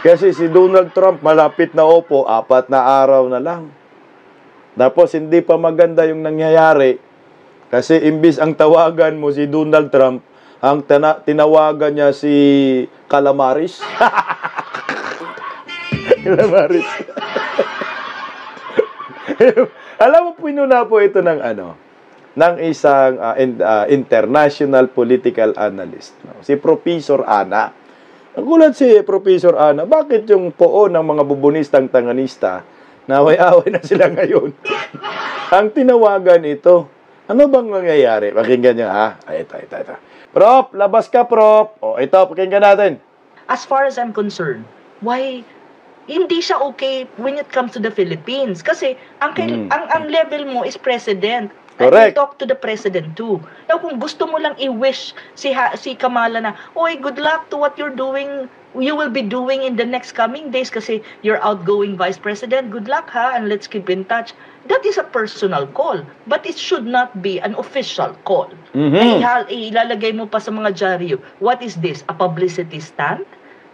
Kasi si Donald Trump malapit na opo, 4 na araw na lang. Tapos hindi pa maganda yung nangyayari kasi imbis ang tawagan mo si Donald Trump, ang tinawagan niya si Calamaris. Calamaris. Alam mo, pinuna po ito ng ng isang international political analyst. Si Professor Ana. Nagulat si Professor Ana, bakit yung poon ng mga bubunistang tanganista, naway-away na sila ngayon? Ang tinawagan ito, ano bang nangyayari? Pakinggan nyo, ha? Ay, ito. Prof, labas ka, Prof. O, ito, pakinggan natin. As far as I'm concerned, why hindi siya okay when it comes to the Philippines? Kasi ang level mo is president. Correct. And you talk to the president too. Now, kung gusto mo lang i-wish si Kamala na, oy, good luck to what you're doing, you will be doing in the next coming days kasi you're outgoing vice president, good luck ha, and let's keep in touch. That is a personal call. But it should not be an official call. Ilalagay mo pa sa mga dyaryo, what is this? A publicity stunt?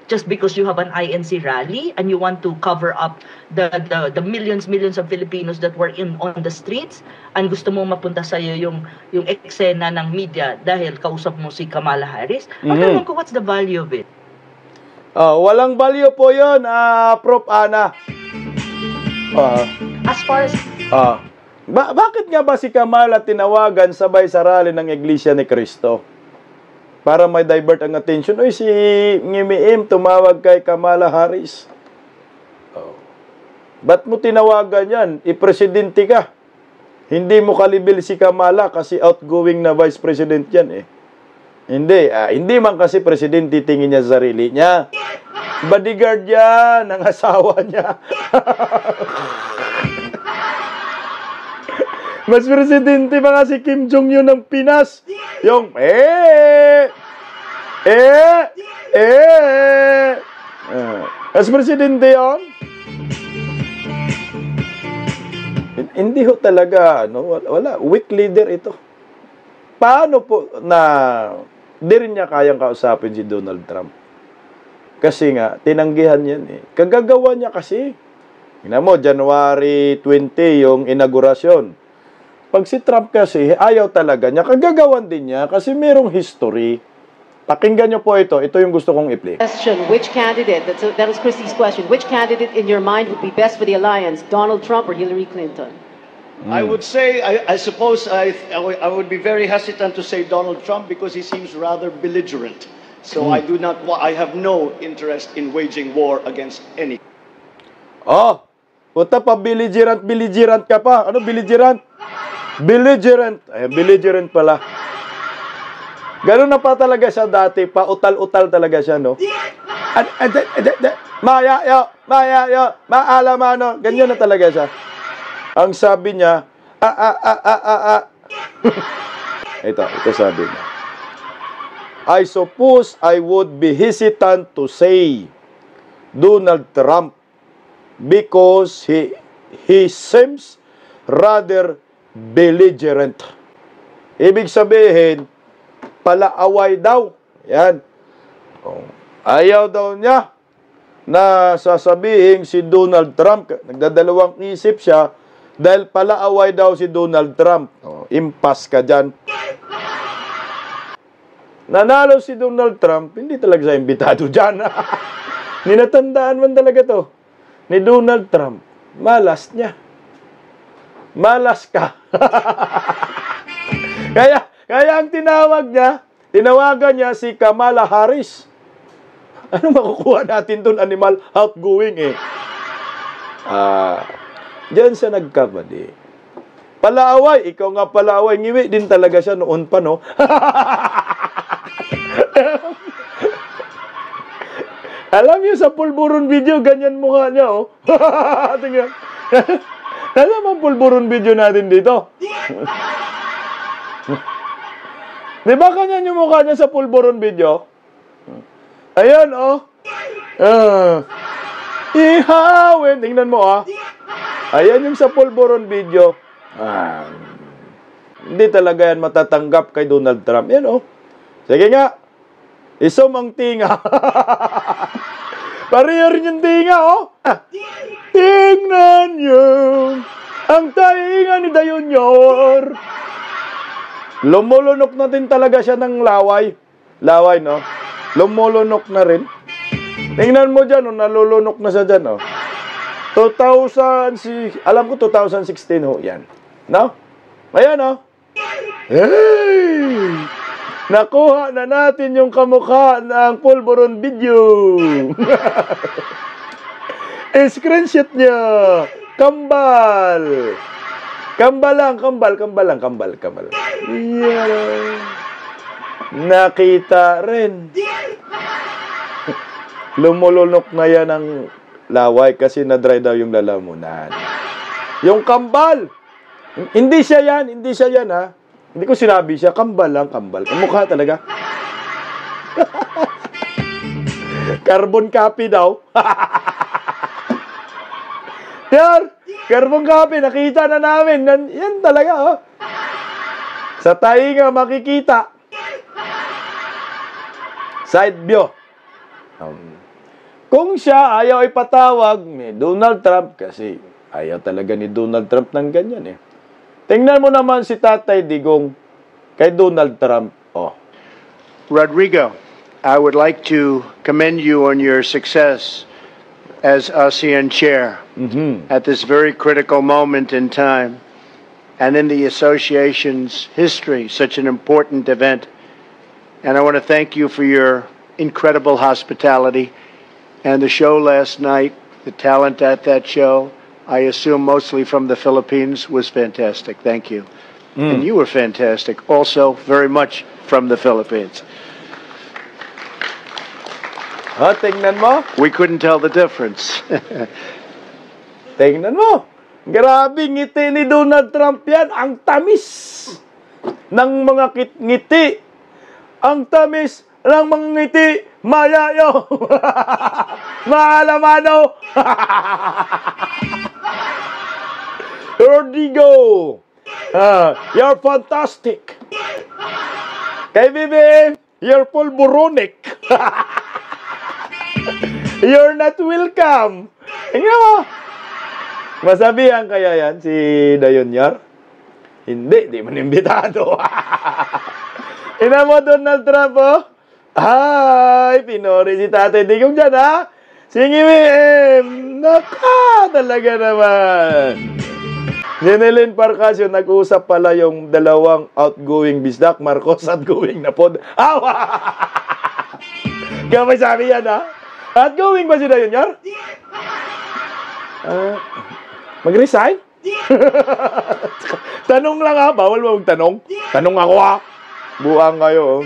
Just because you have an INC rally and you want to cover up the millions of Filipinos that were on the streets and gusto mo mapunta sa iyo yung eksena ng media dahil kausap mo si Kamala Harris. Ang tanong ko, what's the value of it? Walang value po 'yon, Prof. Ana. As far as bakit nga ba si Kamala tinawagan sabay sa rally ng Iglesia ni Cristo? Para may divert ang attention. Uy, si Ngimiim tumawag kay Kamala Harris. Ba't mo tinawagan yan? I-presidente ka. Hindi mo kalibil si Kamala kasi outgoing na vice president yan eh. Hindi man kasi presidente tingin niya sa sarili niya. Bodyguard yan ng asawa niya. Mas presidente pa nga si Kim Jong-un ng Pinas. Yung, Mas presidente yun. Hindi ho talaga, wala. Weak leader ito. Paano po na di rin niya kayang kausapin si Donald Trump? Kasi nga, tinanggihan yan eh. Kagagawa niya kasi. Tingnan mo, January 20 yung inaugurasyon. Pag si Trump kasi, ayaw talaga niya. Kagagawan din niya kasi merong history. Pakinggan niyo po ito. Ito yung gusto kong i-play. Question, which candidate, that was Christy's question, which candidate in your mind would be best for the alliance, Donald Trump or Hillary Clinton? I would say, I suppose I would be very hesitant to say Donald Trump because he seems rather belligerent. So I have no interest in waging war against any. Puta pa, belligerent ka pa. Ano belligerent? Belligerent. Belligerent pala. Ganun na pa talaga siya dati. Pautal-utal talaga siya, no? Mayayo, maalamano. Ganyan na talaga siya. Ang sabi niya, Ito sabi niya. I suppose I would be hesitant to say Donald Trump because he seems rather belligerent. Ibig sabihin, palaaway daw. Yan. Ayaw daw niya na sasabihin si Donald Trump. Nagdadalawang isip siya dahil palaaway daw si Donald Trump. Impas ka dyan. Nanalo si Donald Trump, hindi talaga siya imbitado dyan. Ninatandaan man talaga to ni Donald Trump. Malas niya. Malas ka. Kaya ang tinawagan niya si Kamala Harris. Ano makukuha natin doon? Animal outgoing eh. Diyan siya nagkamali. Palaaway, ikaw nga palaaway. Ngiwi din talaga siya noon pa, no? Alam niyo sa pulburon video, ganyan mukha niya, oh. Tingnan. Alam mo ang pulburon video natin dito? Di ba ganyan yung mukha niya sa pulburon video? Ayan, oh. Ihawin. Tingnan mo, ah. Ayan yung sa pulburon video. Hindi talaga yan matatanggap kay Donald Trump. Yan, oh. Sige nga. Isumangti nga. Pareho rin yung tinga, oh. Tingnan niyo ang tainga ni Dayunyor. Lumulunok na din talaga siya ng laway. Laway, no? Lumulunok na rin. Tingnan mo dyan, oh, nalulunok na siya dyan, oh. Alam ko 2016, oh, yan. No? Ayan, oh. Hey! Nakuha na natin yung kamukha ng Pulburon video. Screenshot niya. Kambal. Kambal lang. Yeah. Nakita rin. Lumulunok na yan ng laway kasi na-dry daw yung lalamunan. Yung kambal. Hindi siya yan, ha. Hindi ko sinabi siya, kambal lang. Kamukha talaga. Carbon copy daw. Yan, carbon copy, nakita na namin. Yan talaga, oh. Sa tainga makikita. Side view. Kung siya ayaw ipatawag ni Donald Trump, kasi ayaw talaga ni Donald Trump ng ganyan, eh. Tingnan mo naman si Tatay Digong kay Donald Trump. Oh. Rodrigo, I would like to commend you on your success as ASEAN chair at this very critical moment in time and in the association's history, such an important event. And I want to thank you for your incredible hospitality and the show last night, the talent at that show. I assume mostly from the Philippines, was fantastic. Thank you. And you were fantastic, also very much from the Philippines. Tingnan mo. We couldn't tell the difference. Tingnan mo. Grabe ngiti ni Donald Trump yan. Ang tamis ng mga ngiti. Ang tamis ng mga ngiti. Mayayo. Maalamano. Rodrigo. You're fantastic. Kay BBM, you're pulburonic. You're not welcome. Tingnan mo. Masabihan kaya yan si Dayunyor? Hindi, di man imbitado. Ina mo, Donald Trump, oh. Ay, pinori si Tatay Digong dyan, ha? Sige, naka, talaga naman. Jeneline Parcasio, nag-usap pala yung dalawang outgoing bisdak, Marcos outgoing na pod. Awa! Kaya may sabi yan, ha? Outgoing ba si Dayunyor? Mag-resign? Tanong lang, ha? Bawal mo magtanong. Tanong ako, ha? Buang kayo, oh.